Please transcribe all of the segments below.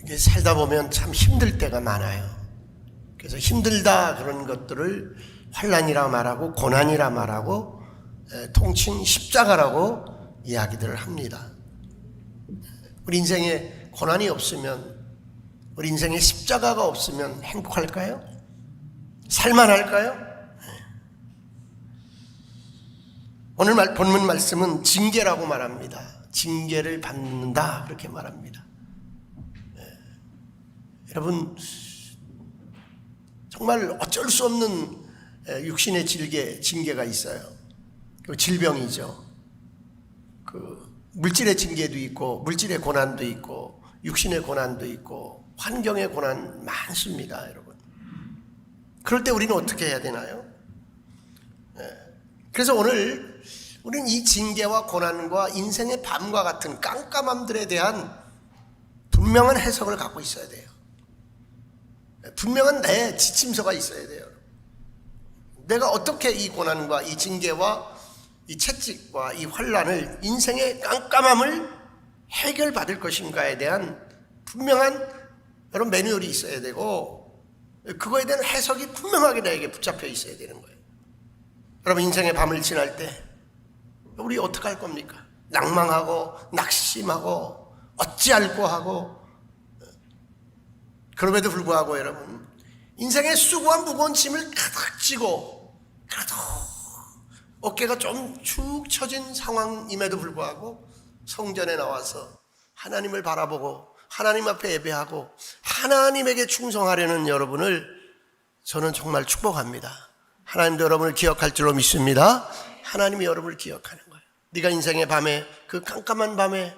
이게 살다 보면 참 힘들 때가 많아요. 그래서 힘들다 그런 것들을 환난이라 말하고 고난이라 말하고 통칭 십자가라고 이야기들을 합니다. 우리 인생에 고난이 없으면, 우리 인생에 십자가가 없으면 행복할까요? 살만할까요? 오늘 본문 말씀은 징계라고 말합니다. 징계를 받는다 그렇게 말합니다. 여러분, 정말 어쩔 수 없는 육신의 징계가 있어요. 그 질병이죠. 그 물질의 징계도 있고, 물질의 고난도 있고, 육신의 고난도 있고, 환경의 고난 많습니다, 여러분. 그럴 때 우리는 어떻게 해야 되나요? 그래서 오늘 우리는 이 징계와 고난과 인생의 밤과 같은 깜깜함들에 대한 분명한 해석을 갖고 있어야 돼요. 분명한 내 지침서가 있어야 돼요. 내가 어떻게 이 고난과 이 징계와 이 채찍과 이 환난을, 인생의 깜깜함을 해결받을 것인가에 대한 분명한 여러분 매뉴얼이 있어야 되고, 그거에 대한 해석이 분명하게 나에게 붙잡혀 있어야 되는 거예요. 여러분, 인생의 밤을 지날 때 우리 어떻게 할 겁니까? 낭망하고 낙심하고 어찌할꼬 하고, 그럼에도 불구하고 여러분, 인생의 수고와 무거운 짐을 가득 지고 가득 어깨가 좀 축 처진 상황임에도 불구하고 성전에 나와서 하나님을 바라보고 하나님 앞에 예배하고 하나님에게 충성하려는 여러분을 저는 정말 축복합니다. 하나님도 여러분을 기억할 줄로 믿습니다. 하나님이 여러분을 기억하는 거예요. 네가 인생의 밤에, 그 깜깜한 밤에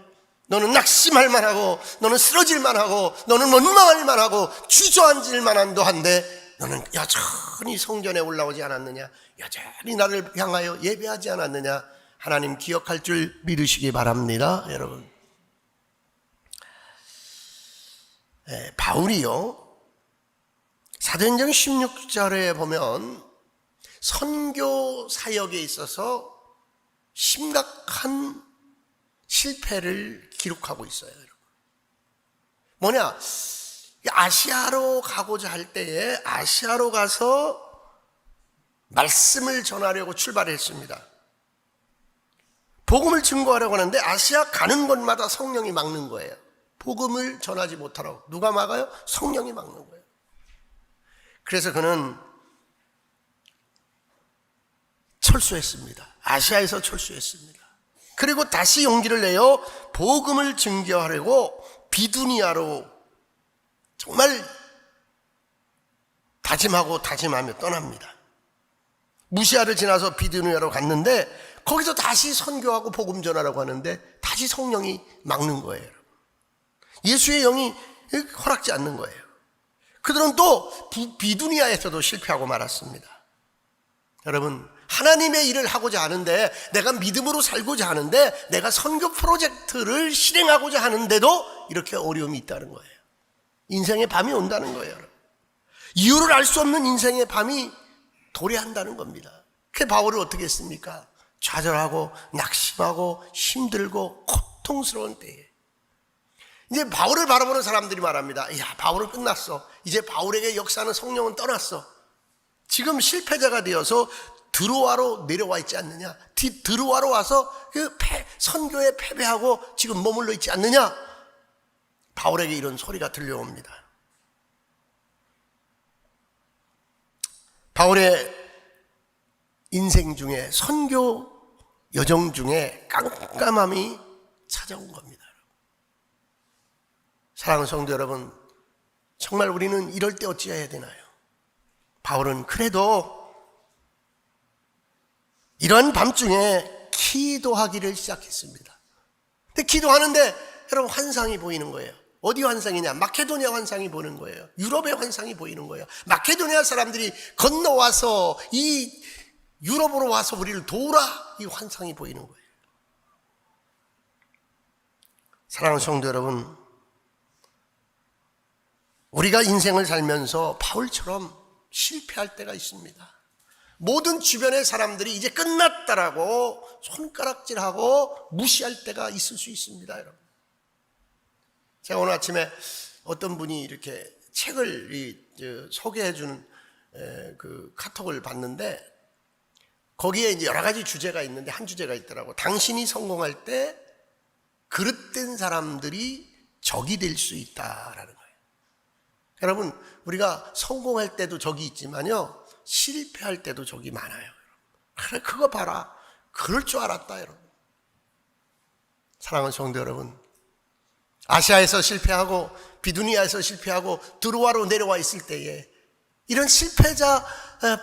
너는 낙심할 만하고, 너는 쓰러질 만하고, 너는 원망할 만하고, 주저앉을 만한도 한데 너는 여전히 성전에 올라오지 않았느냐, 여전히 나를 향하여 예배하지 않았느냐, 하나님 기억할 줄 믿으시기 바랍니다. 여러분, 바울이요, 사도행전 16절에 보면 선교 사역에 있어서 심각한 실패를 기록하고 있어요. 뭐냐, 아시아로 가고자 할 때에 아시아로 가서 말씀을 전하려고 출발했습니다. 복음을 증거하려고 하는데 아시아 가는 곳마다 성령이 막는 거예요. 복음을 전하지 못하라고. 누가 막아요? 성령이 막는 거예요. 그래서 그는 철수했습니다. 아시아에서 철수했습니다. 그리고 다시 용기를 내어 복음을 증거하려고 비두니아로 정말 다짐하며 떠납니다. 무시아를 지나서 비두니아로 갔는데 거기서 다시 선교하고 복음 전하라고 하는데 다시 성령이 막는 거예요. 예수의 영이 허락지 않는 거예요. 그들은 또 비두니아에서도 실패하고 말았습니다. 여러분, 하나님의 일을 하고자 하는데, 내가 믿음으로 살고자 하는데, 내가 선교 프로젝트를 실행하고자 하는데도 이렇게 어려움이 있다는 거예요. 인생의 밤이 온다는 거예요. 이유를 알 수 없는 인생의 밤이 도래한다는 겁니다. 그 바울을 어떻게 했습니까? 좌절하고 낙심하고 힘들고 고통스러운 때에 이제 바울을 바라보는 사람들이 말합니다. 야, 바울은 끝났어. 이제 바울에게 역사하는 성령은 떠났어. 지금 실패자가 되어서 드로아로 내려와 있지 않느냐? 드로아로 와서 그 선교에 패배하고 지금 머물러 있지 않느냐? 바울에게 이런 소리가 들려옵니다. 바울의 인생 중에, 선교 여정 중에 깜깜함이 찾아온 겁니다. 사랑하는 성도 여러분, 정말 우리는 이럴 때 어찌해야 되나요? 바울은 그래도 이런 밤중에 기도하기를 시작했습니다. 근데 기도하는데 여러분, 환상이 보이는 거예요. 어디 환상이냐? 마케도니아 환상이 보이는 거예요. 유럽의 환상이 보이는 거예요. 마케도니아 사람들이 건너와서 이 유럽으로 와서 우리를 도우라, 이 환상이 보이는 거예요. 사랑하는 성도 여러분, 우리가 인생을 살면서 바울처럼 실패할 때가 있습니다. 모든 주변의 사람들이 이제 끝났다라고 손가락질하고 무시할 때가 있을 수 있습니다, 여러분. 제가 오늘 아침에 어떤 분이 이렇게 책을 소개해 주는 그 카톡을 봤는데, 거기에 이제 여러 가지 주제가 있는데 한 주제가 있더라고. 당신이 성공할 때 그릇된 사람들이 적이 될 수 있다라는 거예요. 여러분, 우리가 성공할 때도 적이 있지만요, 실패할 때도 적이 많아요. 그래, 그거 봐라. 그럴 줄 알았다, 여러분. 사랑하는 성도 여러분, 아시아에서 실패하고 비두니아에서 실패하고 드로아로 내려와 있을 때에 이런 실패자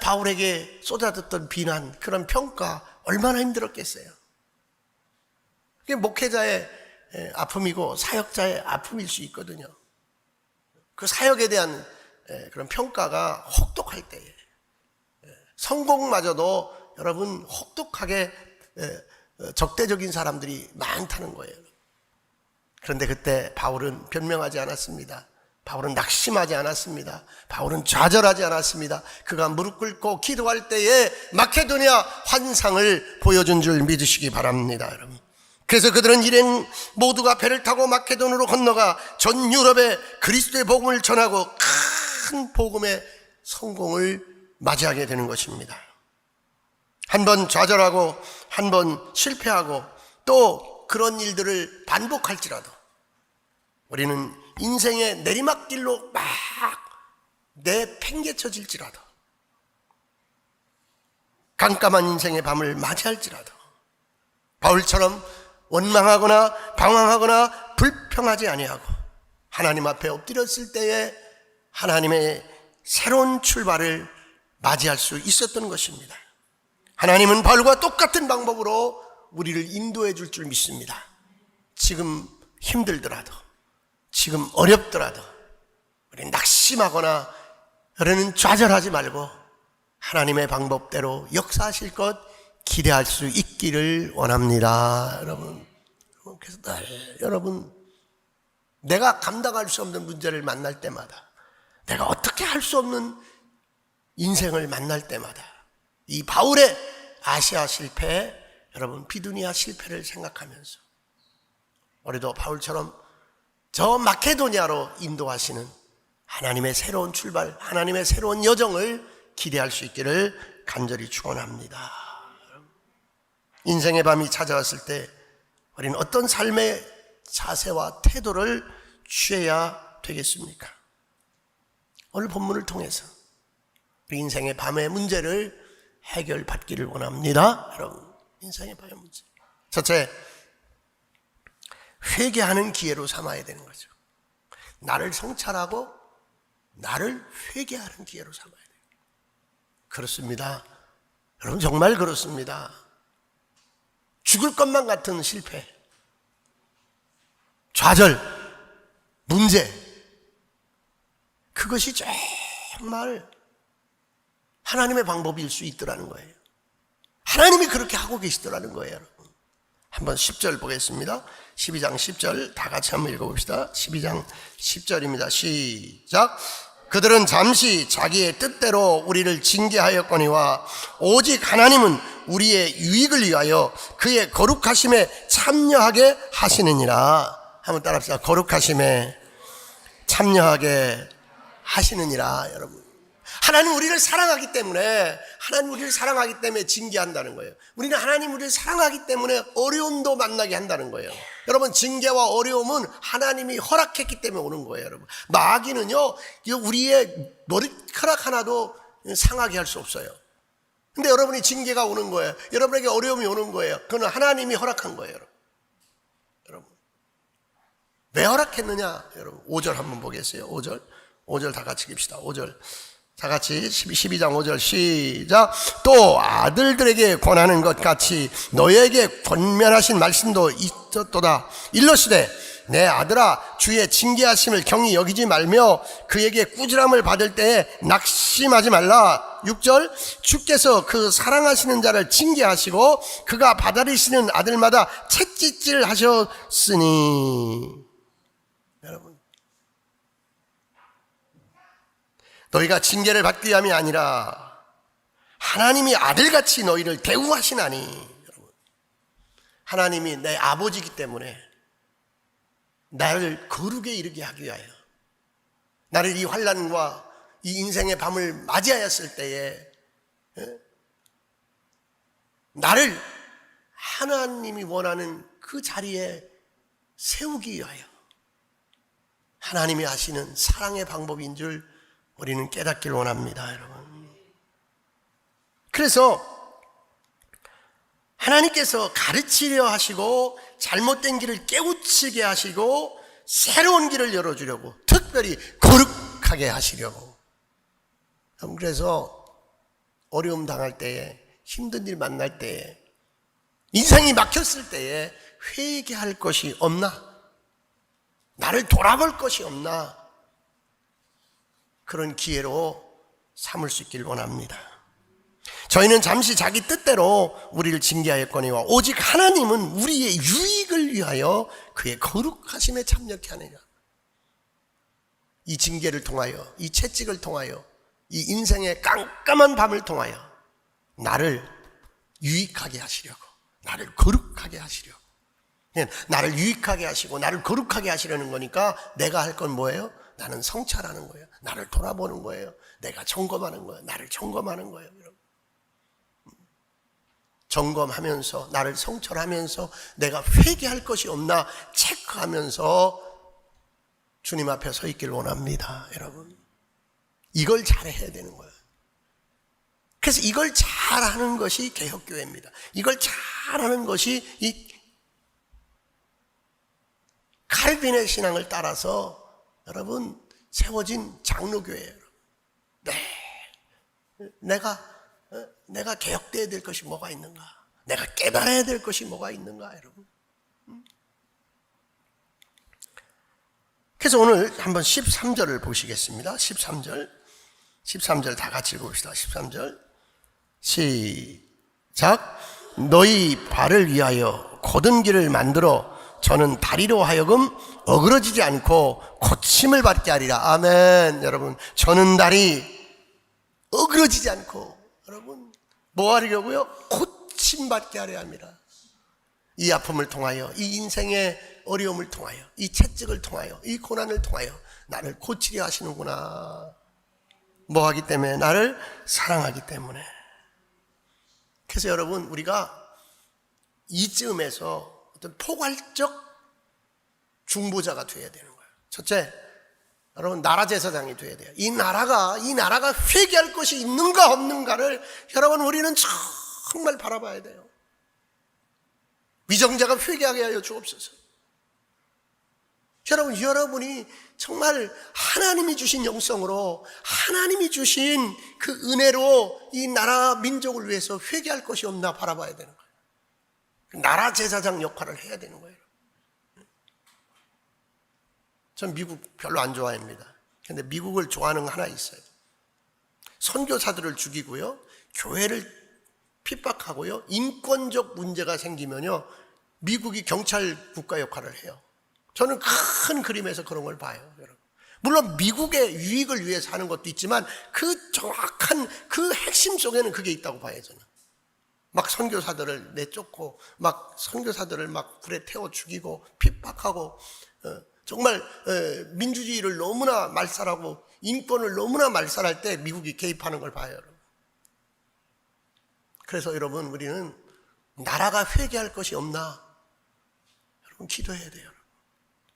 바울에게 쏟아졌던 비난, 그런 평가 얼마나 힘들었겠어요. 그게 목회자의 아픔이고 사역자의 아픔일 수 있거든요. 그 사역에 대한 그런 평가가 혹독할 때에 성공마저도 여러분 혹독하게 적대적인 사람들이 많다는 거예요. 그런데 그때 바울은 변명하지 않았습니다. 바울은 낙심하지 않았습니다. 바울은 좌절하지 않았습니다. 그가 무릎 꿇고 기도할 때에 마케도니아 환상을 보여준 줄 믿으시기 바랍니다, 여러분. 그래서 그들은 일행 모두가 배를 타고 마케도니아로 건너가 전 유럽에 그리스도의 복음을 전하고 큰 복음의 성공을 맞이하게 되는 것입니다. 한 번 좌절하고 한 번 실패하고 또 그런 일들을 반복할지라도 우리는 인생의 내리막길로 막 내팽개쳐질지라도, 깜깜한 인생의 밤을 맞이할지라도 바울처럼 원망하거나 방황하거나 불평하지 아니하고 하나님 앞에 엎드렸을 때에 하나님의 새로운 출발을 맞이할 수 있었던 것입니다. 하나님은 바울과 똑같은 방법으로 우리를 인도해 줄 줄 믿습니다. 지금 힘들더라도, 지금 어렵더라도 우리 낙심하거나 우리는 좌절하지 말고 하나님의 방법대로 역사하실 것 기대할 수 있기를 원합니다. 여러분, 그래서 여러분, 내가 감당할 수 없는 문제를 만날 때마다, 내가 어떻게 할 수 없는 인생을 만날 때마다 이 바울의 아시아 실패, 여러분 비두니아 실패를 생각하면서 우리도 바울처럼 저 마케도니아로 인도하시는 하나님의 새로운 출발, 하나님의 새로운 여정을 기대할 수 있기를 간절히 축원합니다. 인생의 밤이 찾아왔을 때 우리는 어떤 삶의 자세와 태도를 취해야 되겠습니까? 오늘 본문을 통해서 우리 인생의 밤의 문제를 해결받기를 원합니다. 여러분, 인생의 밤의 문제, 첫째, 회개하는 기회로 삼아야 되는 거죠. 나를 성찰하고 나를 회개하는 기회로 삼아야 돼요. 그렇습니다. 여러분, 정말 그렇습니다. 죽을 것만 같은 실패, 좌절, 문제, 그것이 정말 하나님의 방법일 수 있더라는 거예요. 하나님이 그렇게 하고 계시더라는 거예요, 여러분. 한번 10절 보겠습니다. 12장 10절 다 같이 한번 읽어봅시다. 12장 10절입니다. 시작. 그들은 잠시 자기의 뜻대로 우리를 징계하였거니와 오직 하나님은 우리의 유익을 위하여 그의 거룩하심에 참여하게 하시느니라. 한번 따라합시다. 거룩하심에 참여하게 하시느니라. 여러분, 하나님 우리를 사랑하기 때문에, 하나님 우리를 사랑하기 때문에 징계한다는 거예요. 우리는 하나님 우리를 사랑하기 때문에 어려움도 만나게 한다는 거예요. 여러분, 징계와 어려움은 하나님이 허락했기 때문에 오는 거예요. 여러분, 마귀는요 우리의 머리카락 하나도 상하게 할 수 없어요. 근데 여러분이 징계가 오는 거예요. 여러분에게 어려움이 오는 거예요. 그건 하나님이 허락한 거예요. 여러분, 왜 허락했느냐? 여러분, 5절 한번 보겠어요. 5절 다 같이 읽읍시다. 5절 다 같이 12장 5절 시작. 또 아들들에게 권하는 것 같이 너에게 권면하신 말씀도 있었도다. 일러시되 내 아들아, 주의 징계하심을 경히 여기지 말며 그에게 꾸지람을 받을 때에 낙심하지 말라. 6절 주께서 그 사랑하시는 자를 징계하시고 그가 받아들이시는 아들마다 채찍질 하셨으니. 여러분, 너희가 징계를 받기 위함이 아니라 하나님이 아들같이 너희를 대우하시나니. 여러분, 하나님이 내 아버지이기 때문에 나를 거룩에 이르게 하기 위하여 나를 이 환난과 이 인생의 밤을 맞이하였을 때에 나를 하나님이 원하는 그 자리에 세우기 위하여 하나님이 하시는 사랑의 방법인 줄 우리는 깨닫길 원합니다, 여러분. 그래서 하나님께서 가르치려 하시고 잘못된 길을 깨우치게 하시고 새로운 길을 열어주려고, 특별히 거룩하게 하시려고. 그래서 어려움 당할 때에, 힘든 일 만날 때에, 인생이 막혔을 때에 회개할 것이 없나? 나를 돌아볼 것이 없나? 그런 기회로 삼을 수 있길 원합니다. 저희는 잠시 자기 뜻대로 우리를 징계하였거니와 오직 하나님은 우리의 유익을 위하여 그의 거룩하심에 참여케 하느니라. 이 징계를 통하여, 이 채찍을 통하여, 이 인생의 깜깜한 밤을 통하여 나를 유익하게 하시려고, 나를 거룩하게 하시려고. 나를 유익하게 하시고 나를 거룩하게 하시려는 거니까 내가 할 건 뭐예요? 나는 성찰하는 거예요. 나를 돌아보는 거예요. 내가 점검하는 거예요. 나를 점검하는 거예요. 점검하면서, 나를 성찰하면서 내가 회개할 것이 없나 체크하면서 주님 앞에 서 있길 원합니다, 여러분. 이걸 잘해야 되는 거예요. 그래서 이걸 잘하는 것이 개혁교회입니다. 이걸 잘하는 것이 이 칼빈의 신앙을 따라서 여러분 세워진 장로교회예요. 네, 내가 개혁되어야 될 것이 뭐가 있는가? 내가 깨달아야 될 것이 뭐가 있는가, 여러분? 그래서 오늘 한번 13절을 보시겠습니다. 13절 다 같이 읽어봅시다. 13절 시작. 너희 발을 위하여 곧은 길을 만들어 저는 다리로 하여금 어그러지지 않고 고침을 받게 하리라. 아멘. 여러분, 저는 다리 어그러지지 않고 여러분 뭐 하려고요? 고침 받게 하려 합니다. 이 아픔을 통하여, 이 인생의 어려움을 통하여, 이 채찍을 통하여, 이 고난을 통하여 나를 고치려 하시는구나. 뭐 하기 때문에? 나를 사랑하기 때문에. 그래서 여러분, 우리가 이쯤에서 어떤 포괄적 중보자가 되어야 되는 거예요. 첫째, 여러분, 나라 제사장이 되어야 돼요. 이 나라가 회개할 것이 있는가 없는가를 여러분 우리는 정말 바라봐야 돼요. 위정자가 회개하게 하여 주옵소서. 여러분이 정말 하나님이 주신 영성으로, 하나님이 주신 그 은혜로 이 나라 민족을 위해서 회개할 것이 없나 바라봐야 되는 거예요. 나라 제사장 역할을 해야 되는 거예요. 전 미국 별로 안 좋아합니다. 근데 미국을 좋아하는 거 하나 있어요. 선교사들을 죽이고요, 교회를 핍박하고요, 인권적 문제가 생기면요, 미국이 경찰 국가 역할을 해요. 저는 큰 그림에서 그런 걸 봐요, 여러분. 물론 미국의 유익을 위해서 하는 것도 있지만 그 정확한 그 핵심 속에는 그게 있다고 봐요, 저는. 막 선교사들을 내쫓고, 막 선교사들을 막 불에 태워 죽이고 핍박하고, 정말 민주주의를 너무나 말살하고 인권을 너무나 말살할 때 미국이 개입하는 걸 봐요, 여러분. 그래서 여러분, 우리는 나라가 회개할 것이 없나 여러분 기도해야 돼요.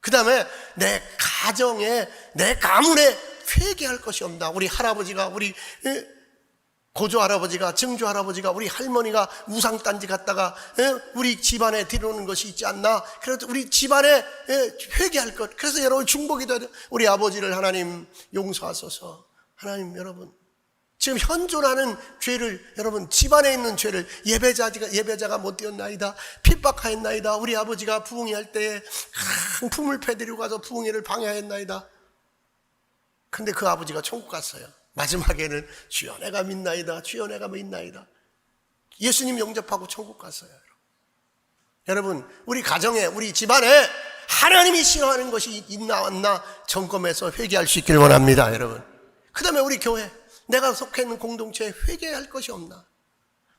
그 다음에 내 가정에, 내 가문에 회개할 것이 없나. 우리 할아버지가, 우리 고조 할아버지가, 증조 할아버지가, 우리 할머니가 우상단지 갔다가 우리 집안에 들여오는 것이 있지 않나. 그래서 우리 집안에 회개할 것. 그래서 여러분 중보기도 우리 아버지를 하나님 용서하소서. 하나님, 여러분 지금 현존하는 죄를, 여러분 집안에 있는 죄를, 예배자가 못되었나이다, 핍박하였나이다, 우리 아버지가 부흥회 할 때에 큰 품을 패드리고 가서 부흥회를 방해하였나이다. 근데 그 아버지가 천국 갔어요. 마지막에는 주여 내가 믿나이다, 주여 내가 믿나이다. 예수님 영접하고 천국 갔어요. 여러분, 우리 가정에, 우리 집안에 하나님이 싫어하는 것이 있나 없나 점검해서 회개할 수 있기를 원합니다, 여러분. 그 다음에 우리 교회, 내가 속해 있는 공동체에 회개할 것이 없나?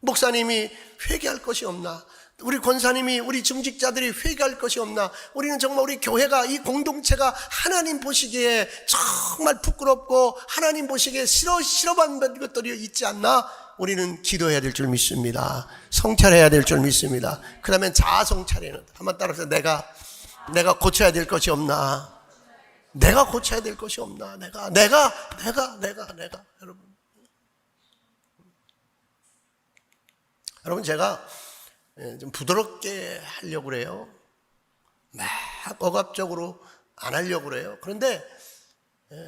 목사님이 회개할 것이 없나? 우리 권사님이, 우리 중직자들이 회개할 것이 없나? 우리는 정말 우리 교회가, 이 공동체가 하나님 보시기에 정말 부끄럽고 하나님 보시기에 싫어받는 것들이 있지 않나? 우리는 기도해야 될 줄 믿습니다. 성찰해야 될 줄 믿습니다. 그 다음에 자아성찰에는 한번 따라서 내가 고쳐야 될 것이 없나? 내가 고쳐야 될 것이 없나? 내가 여러분 제가 좀 부드럽게 하려고 그래요. 막 억압적으로 안 하려고 그래요. 그런데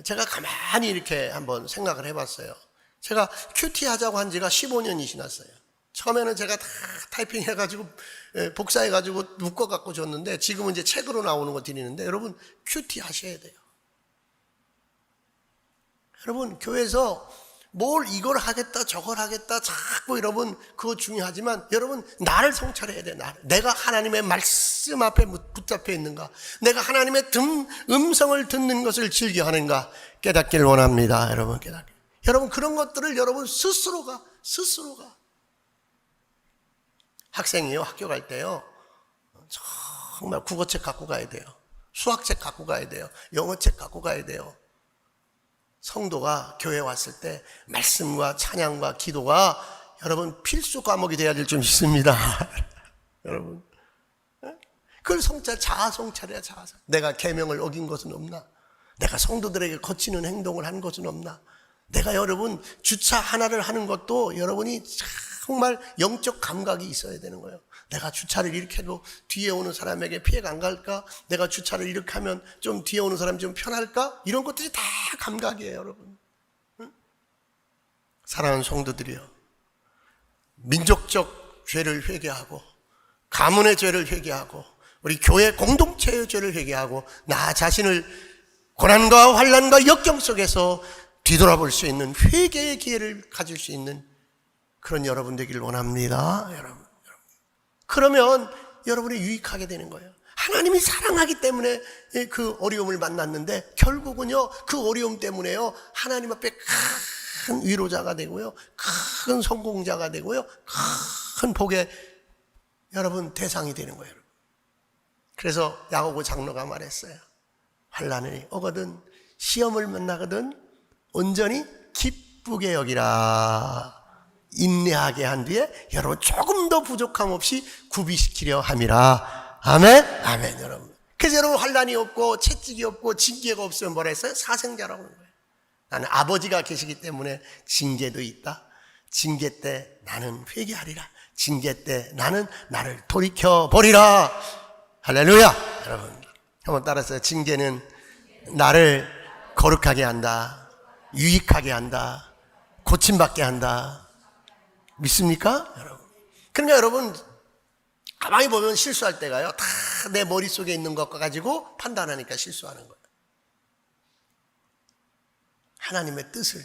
제가 가만히 이렇게 한번 생각을 해봤어요. 제가 큐티 하자고 한 지가 15년이 지났어요. 처음에는 제가 다 타이핑 해가지고 복사해가지고 묶어갖고 줬는데 지금은 이제 책으로 나오는 거 드리는데 여러분 큐티 하셔야 돼요. 여러분 교회에서 뭘 이걸 하겠다 저걸 하겠다 자꾸 여러분 그거 중요하지만 여러분 나를 성찰해야 돼. 내가 하나님의 말씀 앞에 붙잡혀 있는가, 내가 하나님의 음성을 듣는 것을 즐겨 하는가 깨닫기를 원합니다. 여러분 그런 것들을 여러분 스스로가 학생이요, 학교 갈 때요 정말 국어책 갖고 가야 돼요. 수학책 갖고 가야 돼요. 영어책 갖고 가야 돼요. 성도가 교회 왔을 때 말씀과 찬양과 기도가 여러분 필수 과목이 돼야 될 줄 믿습니다. 여러분 그걸 자아성찰이야. 내가 계명을 어긴 것은 없나? 내가 성도들에게 거치는 행동을 한 것은 없나? 내가 여러분 주차 하나를 하는 것도 여러분이 정말 영적 감각이 있어야 되는 거예요. 내가 주차를 이렇게 해도 뒤에 오는 사람에게 피해가 안 갈까? 내가 주차를 이렇게 하면 좀 뒤에 오는 사람이 좀 편할까? 이런 것들이 다 감각이에요, 여러분. 응? 사랑하는 성도들이요, 민족적 죄를 회개하고 가문의 죄를 회개하고 우리 교회 공동체의 죄를 회개하고 나 자신을 고난과 환난과 역경 속에서 뒤돌아볼 수 있는 회개의 기회를 가질 수 있는 그런 여러분 되기를 원합니다. 여러분. 그러면 여러분이 유익하게 되는 거예요. 하나님이 사랑하기 때문에 그 어려움을 만났는데 결국은요 그 어려움 때문에요 하나님 앞에 큰 위로자가 되고요, 큰 성공자가 되고요, 큰 복의 여러분 대상이 되는 거예요. 그래서 야고보 장로가 말했어요. 환난이 오거든 시험을 만나거든 온전히 기쁘게 여기라. 인내하게 한 뒤에 여러분 조금 더 부족함 없이 구비시키려 함이라. 아멘 여러분. 그래서 여러분 환난이 없고 채찍이 없고 징계가 없으면 뭐라 했어요? 사생자라고 하는 거예요. 나는 아버지가 계시기 때문에 징계도 있다. 징계 때 나는 회개하리라. 징계 때 나는 나를 돌이켜버리라. 할렐루야. 여러분 한번 따라서 징계는 나를 거룩하게 한다, 유익하게 한다, 고침받게 한다. 믿습니까? 여러분. 그러니까 여러분 가만히 보면 실수할 때가요 다 내 머릿속에 있는 것과 가지고 판단하니까 실수하는 거예요. 하나님의 뜻을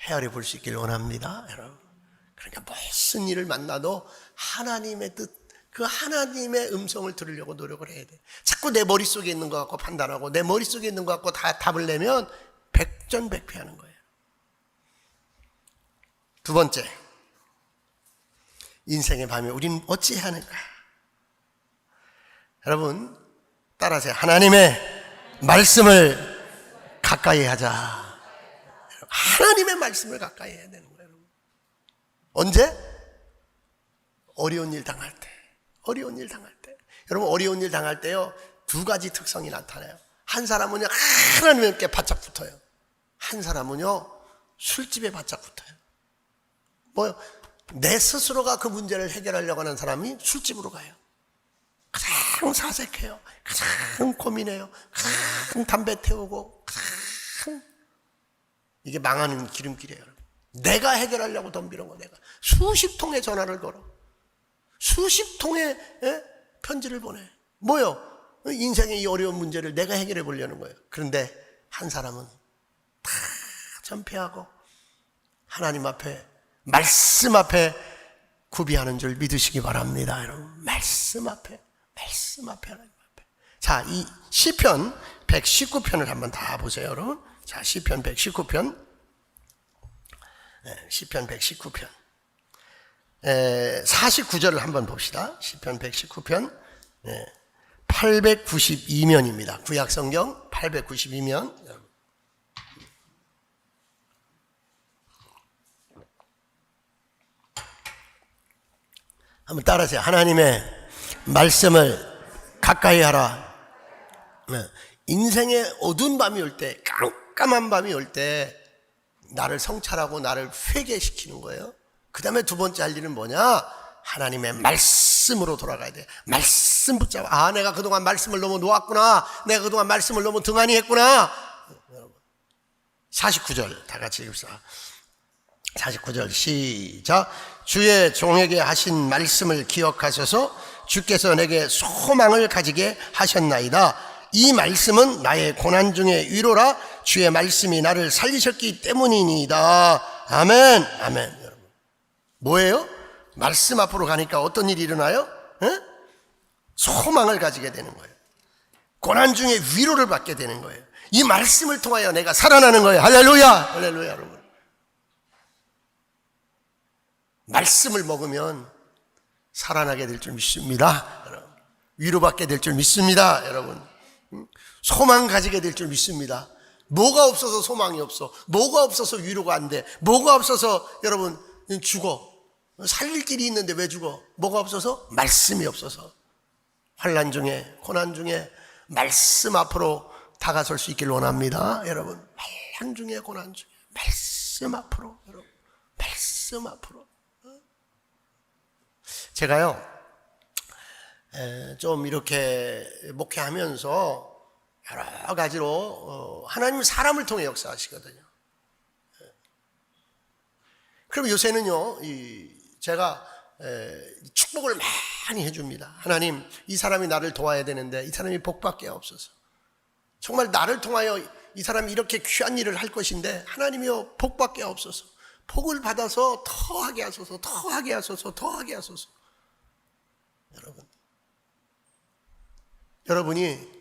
헤아려 볼 수 있기를 원합니다, 여러분. 그러니까 무슨 일을 만나도 하나님의 뜻, 그 하나님의 음성을 들으려고 노력을 해야 돼. 자꾸 내 머릿속에 있는 것 갖고 판단하고 내 머릿속에 있는 것 갖고 다 답을 내면 백전백패하는 거예요. 두 번째, 인생의 밤에 우리는 어찌해야 하는가? 여러분 따라하세요. 하나님의 말씀을 가까이 하자. 하나님의 말씀을 가까이 해야 되는 거예요. 언제? 어려운 일 당할 때. 여러분 어려운 일 당할 때요 두 가지 특성이 나타나요. 한 사람은요 하나님께 바짝 붙어요. 한 사람은요 술집에 바짝 붙어요. 뭐요? 내 스스로가 그 문제를 해결하려고 하는 사람이 술집으로 가요. 가장 사색해요. 가장 고민해요. 가장 담배 태우고 가장 이게 망하는 기름길이에요. 내가 해결하려고 덤비는 거. 내가 수십 통의 전화를 걸어, 수십 통의 편지를 보내. 뭐요? 인생의 이 어려운 문제를 내가 해결해 보려는 거예요. 그런데 한 사람은 다 전폐하고 하나님 앞에, 말씀 앞에 구비하는 줄 믿으시기 바랍니다. 여러분 말씀 앞에 하나님 앞에. 자, 이 시편 119편을 한번 다 보세요, 여러분. 자, 시편 119편. 시편 119편. 49절을 한번 봅시다. 시편 119편 892면입니다. 구약성경 892면. 한번 따라하세요. 하나님의 말씀을 가까이 하라. 인생의 어두운 밤이 올 때, 깜깜한 밤이 올 때 나를 성찰하고 나를 회개시키는 거예요. 그 다음에 두 번째 할 일은 뭐냐? 하나님의 말씀으로 돌아가야 돼. 말씀 붙잡아. 내가 그동안 말씀을 너무 놓았구나. 내가 그동안 말씀을 너무 등한히 했구나. 49절 다 같이 읽읍시다. 49절 시작. 주의 종에게 하신 말씀을 기억하셔서 주께서 내게 소망을 가지게 하셨나이다. 이 말씀은 나의 고난 중에 위로라. 주의 말씀이 나를 살리셨기 때문이니이다. 아멘. 아멘. 여러분, 뭐예요? 말씀 앞으로 가니까 어떤 일이 일어나요? 소망을 가지게 되는 거예요. 고난 중에 위로를 받게 되는 거예요. 이 말씀을 통하여 내가 살아나는 거예요. 할렐루야. 할렐루야. 여러분, 말씀을 먹으면 살아나게 될 줄 믿습니다. 여러분, 위로받게 될 줄 믿습니다. 여러분, 소망 가지게 될 줄 믿습니다. 뭐가 없어서 소망이 없어? 뭐가 없어서 위로가 안 돼? 뭐가 없어서 여러분 죽어? 살릴 길이 있는데 왜 죽어? 뭐가 없어서? 말씀이 없어서. 환난 중에, 고난 중에 말씀 앞으로 다가설 수 있길 원합니다. 여러분, 환난 중에, 고난 중에 말씀 앞으로. 여러분, 말씀 앞으로. 제가요, 좀 이렇게 목회하면서 여러 가지로 하나님은 사람을 통해 역사하시거든요. 그럼 요새는요, 제가 축복을 많이 해줍니다. 하나님, 이 사람이 나를 도와야 되는데 이 사람이 복받게 없어서. 정말 나를 통하여 이 사람이 이렇게 귀한 일을 할 것인데 하나님이여 복받게 없어서. 복을 받아서 더하게 하소서, 더하게 하소서, 더하게 하소서. 여러분이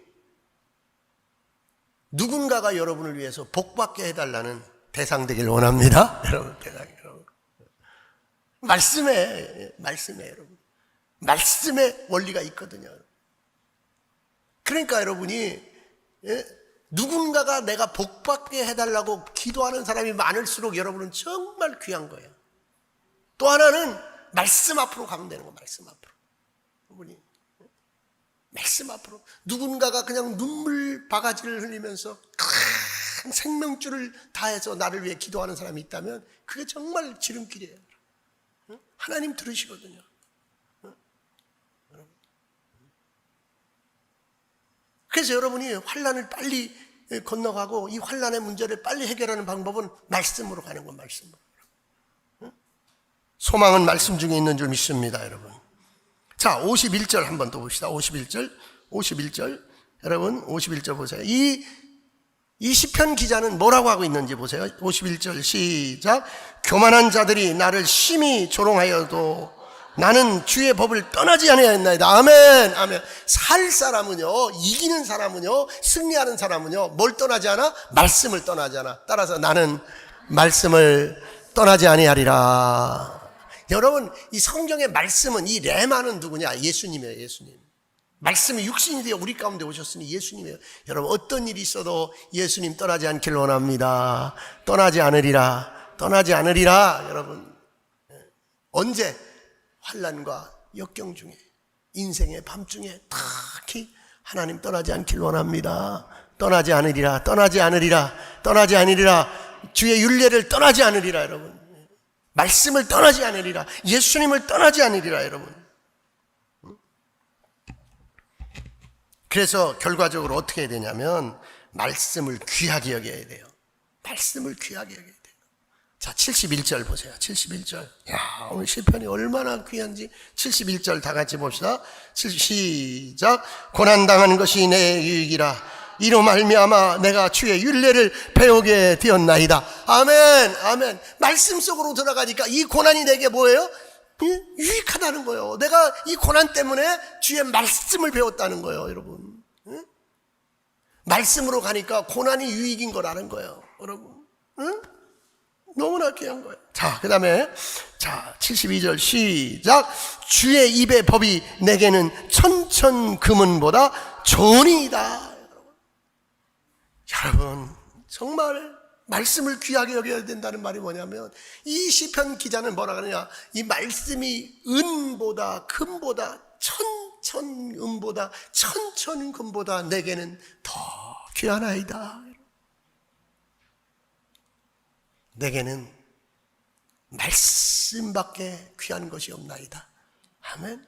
누군가가 여러분을 위해서 복받게 해달라는 대상 되길 원합니다. 여러분, 여러분. 말씀에 여러분, 말씀에 원리가 있거든요. 그러니까 여러분이 누군가가 내가 복받게 해달라고 기도하는 사람이 많을수록 여러분은 정말 귀한 거예요. 또 하나는 말씀 앞으로 가면 되는 거예요. 말씀 앞으로. 여러분이 말씀 앞으로. 누군가가 그냥 눈물 바가지를 흘리면서 큰 생명줄을 다해서 나를 위해 기도하는 사람이 있다면 그게 정말 지름길이에요. 하나님 들으시거든요. 그래서 여러분이 환난을 빨리 건너가고 이 환난의 문제를 빨리 해결하는 방법은 말씀으로 가는 건 말씀으로. 소망은 말씀 중에 있는 줄 믿습니다, 여러분. 자, 51절 한번 더 봅시다. 51절. 여러분, 51절 보세요. 이 시편 기자는 뭐라고 하고 있는지 보세요. 51절 시작. 교만한 자들이 나를 심히 조롱하여도 나는 주의 법을 떠나지 아니하였나이다. 아멘. 아멘. 살 사람은요, 이기는 사람은요, 승리하는 사람은요, 뭘 떠나지 않아? 말씀을 떠나지 않아. 따라서 나는 말씀을 떠나지 아니하리라. 여러분, 이 성경의 말씀은, 이 레마는 누구냐? 예수님이에요. 예수님. 말씀이 육신이 되어 우리 가운데 오셨으니 예수님이에요. 여러분, 어떤 일이 있어도 예수님 떠나지 않길 원합니다. 떠나지 않으리라. 떠나지 않으리라. 여러분, 언제? 환난과 역경 중에, 인생의 밤중에 특히 하나님 떠나지 않길 원합니다. 떠나지 않으리라. 떠나지 않으리라. 떠나지 않으리라. 주의 율례를 떠나지 않으리라. 여러분, 말씀을 떠나지 않으리라. 예수님을 떠나지 않으리라. 여러분, 그래서 결과적으로 어떻게 해야 되냐면 말씀을 귀하게 여겨야 돼요. 말씀을 귀하게 여겨야 돼요. 자, 71절 보세요. 71절. 야, 오늘 시편이 얼마나 귀한지. 71절 다 같이 봅시다. 시작. 고난당하는 것이 내 유익이라. 이로 말미암아 내가 주의 율례를 배우게 되었나이다. 아멘. 아멘. 말씀 속으로 들어가니까 이 고난이 내게 뭐예요? 유익하다는 거예요. 내가 이 고난 때문에 주의 말씀을 배웠다는 거예요, 여러분. 말씀으로 가니까 고난이 유익인 걸 아는 거예요, 여러분. 너무나 귀한 거예요. 자, 그 다음에, 자, 72절 시작. 주의 입의 법이 내게는 천천금은보다 좋으니이다. 여러분, 정말 말씀을 귀하게 여겨야 된다는 말이 뭐냐면, 이 시편 기자는 뭐라 그러냐, 이 말씀이 은보다 금보다 천천은보다 천천금보다 내게는 더 귀하나이다. 내게는 말씀밖에 귀한 것이 없나이다. 아멘.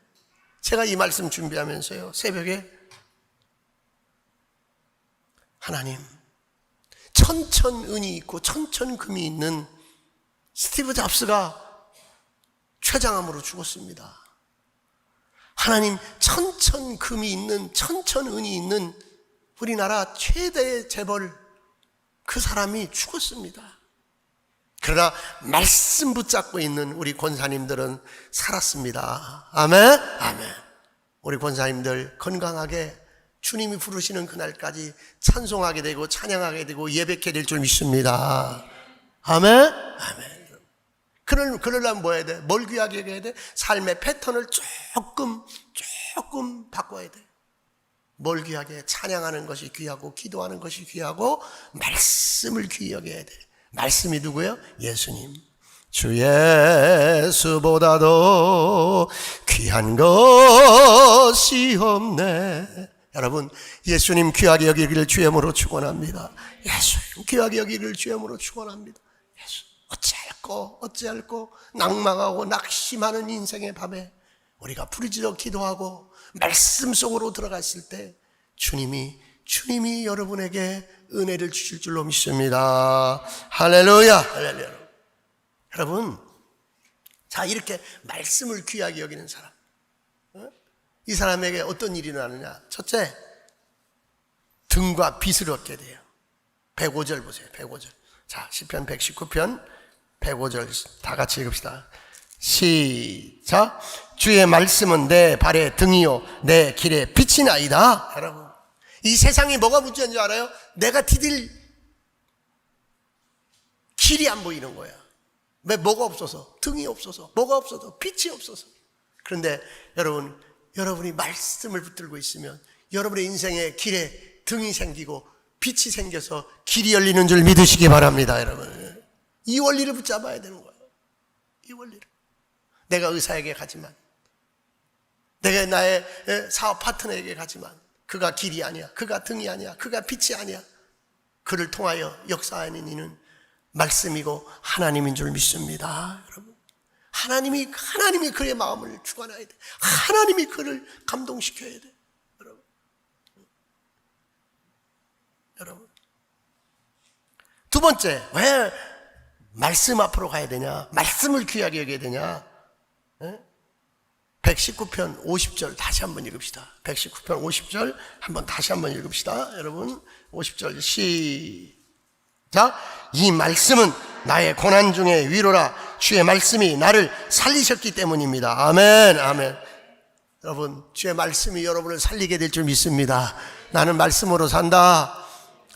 제가 이 말씀 준비하면서요, 새벽에 하나님, 천천은이 있고 천천금이 있는 스티브 잡스가 췌장암으로 죽었습니다. 하나님, 천천금이 있는, 천천은이 있는 우리나라 최대의 재벌 그 사람이 죽었습니다. 그러나 말씀 붙잡고 있는 우리 권사님들은 살았습니다. 아멘. 아멘. 우리 권사님들 건강하게 주님이 부르시는 그날까지 찬송하게 되고 찬양하게 되고 예배하게 될 줄 믿습니다. 아멘. 아멘. 그러려면 뭐 해야 돼? 뭘 귀하게 해야 돼? 삶의 패턴을 조금 바꿔야 돼. 뭘 귀하게 해? 찬양하는 것이 귀하고 기도하는 것이 귀하고 말씀을 귀하게 해야 돼. 말씀이 누구예요? 예수님. 주 예수보다도 귀한 것이 없네. 여러분, 예수님 귀하게 여기기를 주님으로 축원합니다. 예수님 귀하게 여기기를 주님으로 축원합니다. 예수, 어찌할꼬 낭망하고 낙심하는 인생의 밤에 우리가 부르짖어 기도하고 말씀 속으로 들어갔을 때 주님이 여러분에게 은혜를 주실 줄로 믿습니다. 할렐루야. 할렐루야. 여러분, 자, 이렇게 말씀을 귀하게 여기는 사람, 이 사람에게 어떤 일이 일어나느냐? 첫째, 등과 빛을 얻게 돼요. 105절 보세요. 105절. 자, 시편 119편 105절 다 같이 읽읍시다. 시작. 주의 말씀은 내 발의 등이요 내 길의 빛이나이다. 여러분, 이 세상이 뭐가 문제인 줄 알아요? 내가 디딜 길이 안 보이는 거야. 왜? 뭐가 없어서, 등이 없어서, 뭐가 없어서, 빛이 없어서. 그런데 여러분이 말씀을 붙들고 있으면 여러분의 인생의 길에 등이 생기고 빛이 생겨서 길이 열리는 줄 믿으시기 바랍니다. 여러분, 이 원리를 붙잡아야 되는 거예요. 이 원리를. 내가 의사에게 가지만, 내가 나의 사업 파트너에게 가지만 그가 길이 아니야, 그가 등이 아니야, 그가 빛이 아니야. 그를 통하여 역사하는 이는 말씀이고 하나님인 줄 믿습니다. 여러분, 하나님이 그의 마음을 주관해야 돼. 하나님이 그를 감동시켜야 돼. 여러분, 두 번째, 왜 말씀 앞으로 가야 되냐? 말씀을 귀하게 여겨야 되냐? 119편 50절 다시 한번 읽읍시다. 119편 50절 한번 다시 한번 읽읍시다. 여러분, 50절 시작. 이 말씀은 나의 고난 중에 위로라. 주의 말씀이 나를 살리셨기 때문입니다. 아멘. 아멘. 여러분, 주의 말씀이 여러분을 살리게 될 줄 믿습니다. 나는 말씀으로 산다.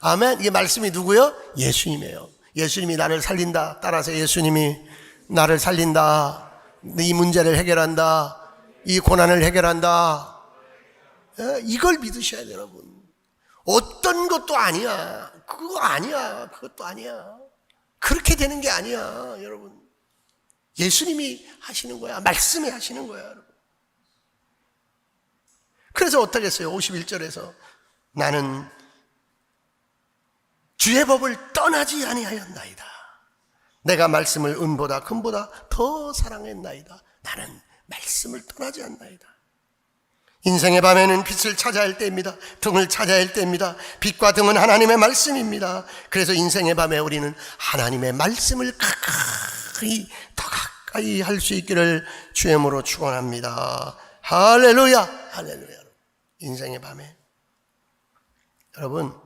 아멘. 이게 말씀이 누구요? 예수님이에요. 예수님이 나를 살린다. 따라서 예수님이 나를 살린다. 이 문제를 해결한다. 이 고난을 해결한다. 이걸 믿으셔야 돼요, 여러분. 어떤 것도 아니야. 그거 아니야. 그것도 아니야. 그렇게 되는 게 아니야, 여러분. 예수님이 하시는 거야. 말씀이 하시는 거야, 여러분. 그래서 어떻게 했어요? 51절에서 나는 주의 법을 떠나지 아니하였나이다. 내가 말씀을 은보다 금보다 더 사랑했나이다. 나는 말씀을 떠나지 않나이다. 인생의 밤에는 빛을 찾아야 할 때입니다. 등을 찾아야 할 때입니다. 빛과 등은 하나님의 말씀입니다. 그래서 인생의 밤에 우리는 하나님의 말씀을 더 가까이 할 수 있기를 주님으로 축원합니다. 할렐루야. 할렐루야. 인생의 밤에 여러분,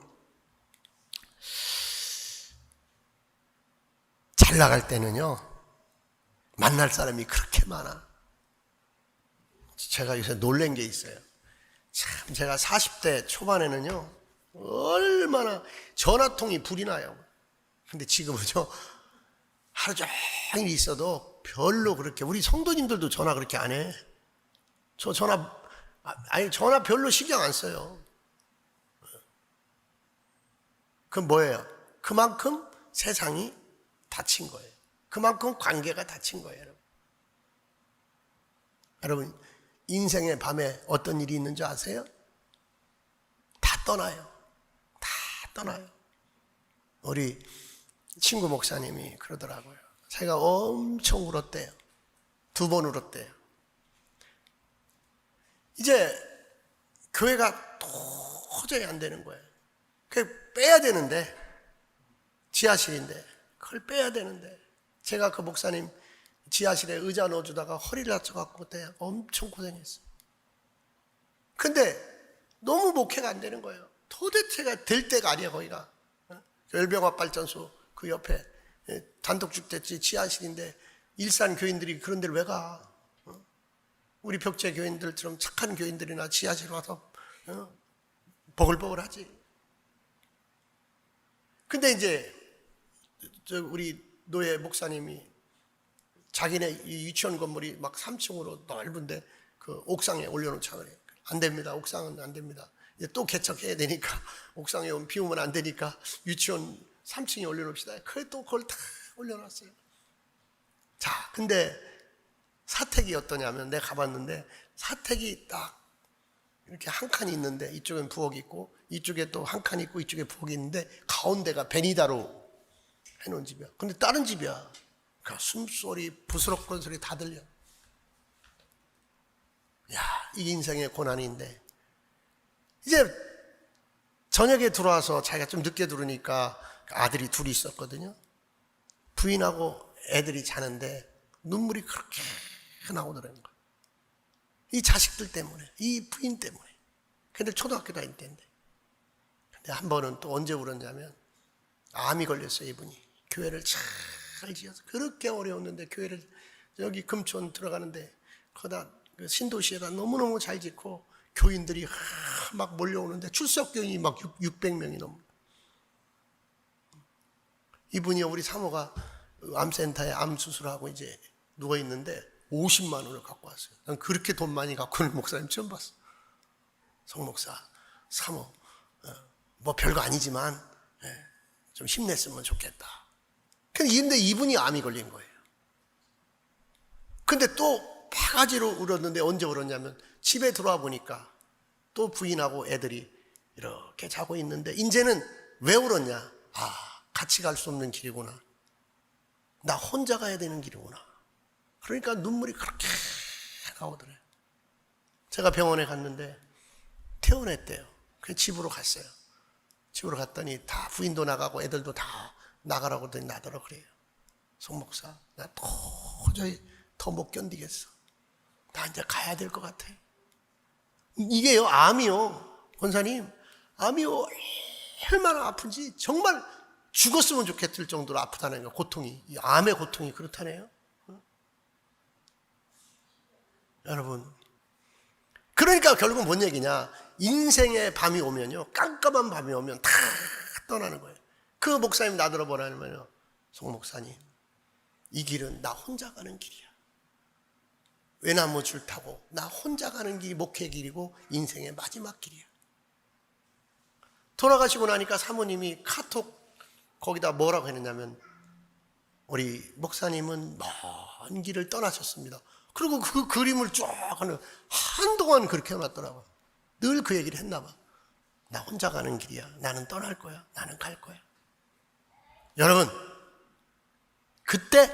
잘 나갈 때는요, 만날 사람이 그렇게 많아. 제가 요새 놀란 게 있어요. 참, 제가 40대 초반에는요, 얼마나 전화통이 불이 나요. 근데 지금은요, 하루 종일 있어도 별로 그렇게, 우리 성도님들도 전화 그렇게 안 해. 저 전화 별로 신경 안 써요. 그건 뭐예요? 그만큼 세상이 닫힌 거예요. 그만큼 관계가 닫힌 거예요. 여러분, 인생의 밤에 어떤 일이 있는지 아세요? 다 떠나요. 다 떠나요. 우리 친구 목사님이 그러더라고요. 제가 엄청 울었대요. 2번 울었대요. 이제 교회가 도저히 안 되는 거예요. 그 빼야 되는데, 지하실인데 그걸 빼야 되는데, 제가 그 목사님 지하실에 의자 넣어주다가 허리를 다쳐갖고 그때 엄청 고생했어요. 근데 너무 목회가 안 되는 거예요. 도대체가 될 때가 아니야. 거기가 열병합 발전소 그 옆에 단독주택지 지하실인데 일산 교인들이 그런 데를 왜 가? 우리 벽제 교인들처럼 착한 교인들이나 지하실 와서 버글버글하지. 근데 이제 우리 노예 목사님이 자기네 유치원 건물이 막 3층으로 넓은데 그 옥상에 올려놓자 그래. 안 됩니다. 옥상은 안 됩니다. 이제 또 개척해야 되니까 옥상에 비 오면 안 되니까 유치원 3층에 올려놓읍시다. 그래 또 그걸 다 올려놨어요. 자, 근데 사택이 어떠냐면 내가 가봤는데 사택이 딱 이렇게 한 칸이 있는데 이쪽엔 부엌이 있고 이쪽에 또 한 칸이 있고 이쪽에 부엌이 있는데 가운데가 베니다로 해놓은 집이야. 근데 다른 집이야. 그러니까 숨소리, 부스럭거리는 소리 다 들려. 야, 이게 인생의 고난인데 이제 저녁에 들어와서 자기가 좀 늦게 들어오니까 아들이 둘이 있었거든요. 부인하고 애들이 자는데 눈물이 그렇게 나오더라는 거예요. 이 자식들 때문에, 이 부인 때문에. 근데 초등학교 다닐 때인데. 근데 한 번은 또 언제 울었냐면 암이 걸렸어요. 이분이 교회를 잘 지어서 그렇게 어려웠는데 교회를 여기 금촌 들어가는데 거기다 신도시에다 너무너무 잘 짓고 교인들이 막 몰려오는데 출석 교인이 막 600명이 넘습니다. 이분이 우리 사모가 암센터에 암 수술하고 이제 누워 있는데 50만 원을 갖고 왔어요. 난 그렇게 돈 많이 갖고 오는 목사님 처음 봤어. 송 목사, 사모, 뭐 별거 아니지만 좀 힘냈으면 좋겠다. 근데 이분이 암이 걸린 거예요. 근데 또 바가지로 울었는데 언제 울었냐면 집에 들어와 보니까 또 부인하고 애들이 이렇게 자고 있는데 이제는 왜 울었냐? 아, 같이 갈 수 없는 길이구나. 나 혼자 가야 되는 길이구나. 그러니까 눈물이 그렇게 나오더래요. 제가 병원에 갔는데 퇴원했대요. 그래서 집으로 갔어요. 집으로 갔더니 다 부인도 나가고 애들도 다 나가라고 하더니 나더러 그래요. 송 목사, 나 도저히 더 못 견디겠어. 나 이제 가야 될 것 같아. 이게요, 암이요. 권사님, 암이요. 얼마나 아픈지 정말 죽었으면 좋겠을 정도로 아프다는 거예요. 고통이. 이 암의 고통이 그렇다네요. 여러분, 그러니까 결국은 뭔 얘기냐? 인생의 밤이 오면요, 깜깜한 밤이 오면 다 떠나는 거예요. 그 목사님 나더러 뭐라냐면요, 송 목사님, 이 길은 나 혼자 가는 길이야. 외나무 줄 타고 나 혼자 가는 길이 목회 길이고 인생의 마지막 길이야. 돌아가시고 나니까 사모님이 카톡 거기다 뭐라고 했느냐면 우리 목사님은 먼 길을 떠나셨습니다. 그리고 그 그림을 쫙 하는 한동안 그렇게 해놨더라고요. 늘 그 얘기를 했나 봐. 나 혼자 가는 길이야. 나는 떠날 거야. 나는 갈 거야. 여러분, 그때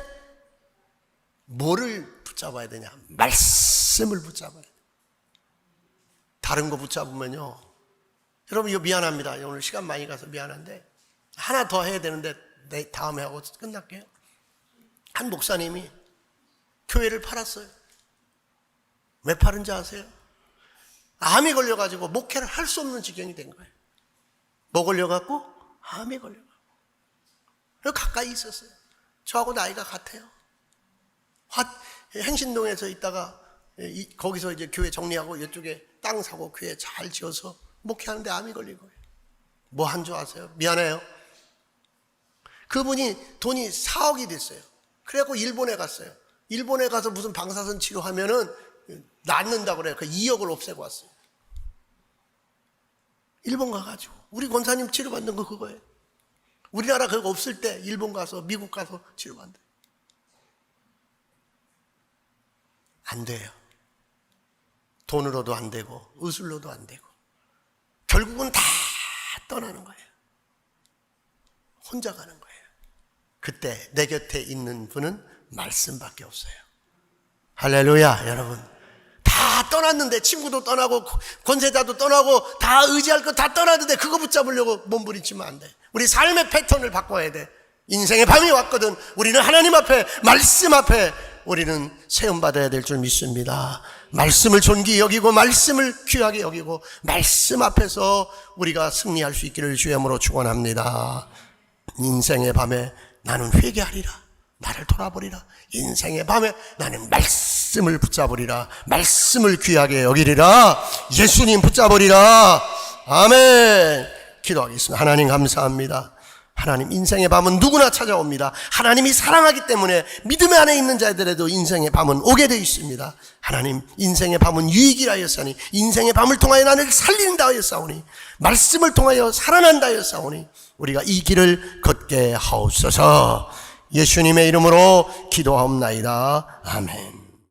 뭐를 붙잡아야 되냐? 말씀을 붙잡아야 돼. 다른 거 붙잡으면요, 여러분 이거 미안합니다. 오늘 시간 많이 가서 미안한데 하나 더 해야 되는데 다음에 하고 끝날게요. 한 목사님이 교회를 팔았어요. 왜 팔은지 아세요? 암이 걸려가지고 목회를 할 수 없는 지경이 된 거예요. 뭐 걸려갖고? 암이 걸려갖고. 그리고 가까이 있었어요. 저하고 나이가 같아요. 행신동에서 있다가 거기서 이제 교회 정리하고 이쪽에 땅 사고 교회 잘 지어서 목회하는데 암이 걸린 거예요. 뭐 한 줄 아세요? 미안해요. 그분이 돈이 4억이 됐어요. 그래갖고 일본에 갔어요. 일본에 가서 무슨 방사선 치료하면은 낫는다고 그래요. 그 2억을 없애고 왔어요. 일본 가가지고. 우리 권사님 치료받는 거 그거예요. 우리나라 그거 없을 때 일본 가서 미국 가서 치료받는다. 안 돼요. 돈으로도 안 되고 의술로도 안 되고 결국은 다 떠나는 거예요. 혼자 가는 거예요. 그때 내 곁에 있는 분은 말씀밖에 없어요. 할렐루야. 여러분, 다 떠났는데, 친구도 떠나고 권세자도 떠나고 다 의지할 거 다 떠났는데 그거 붙잡으려고 몸부림치면 안 돼. 우리 삶의 패턴을 바꿔야 돼. 인생의 밤이 왔거든. 우리는 하나님 앞에, 말씀 앞에 우리는 세움받아야 될 줄 믿습니다. 말씀을 존귀히 여기고 말씀을 귀하게 여기고 말씀 앞에서 우리가 승리할 수 있기를 주의 이름으로 축원합니다. 인생의 밤에 나는 회개하리라. 나를 돌아보리라. 인생의 밤에 나는 말씀을 붙잡으리라. 말씀을 귀하게 여기리라. 예수님 붙잡으리라. 아멘. 기도하겠습니다. 하나님 감사합니다. 하나님, 인생의 밤은 누구나 찾아옵니다. 하나님이 사랑하기 때문에 믿음 안에 있는 자들에도 인생의 밤은 오게 되어 있습니다. 하나님, 인생의 밤은 유익이라 하였사오니, 인생의 밤을 통하여 나를 살린다 하였사오니, 말씀을 통하여 살아난다 하였사오니 우리가 이 길을 걷게 하옵소서. 예수님의 이름으로 기도하옵나이다. 아멘.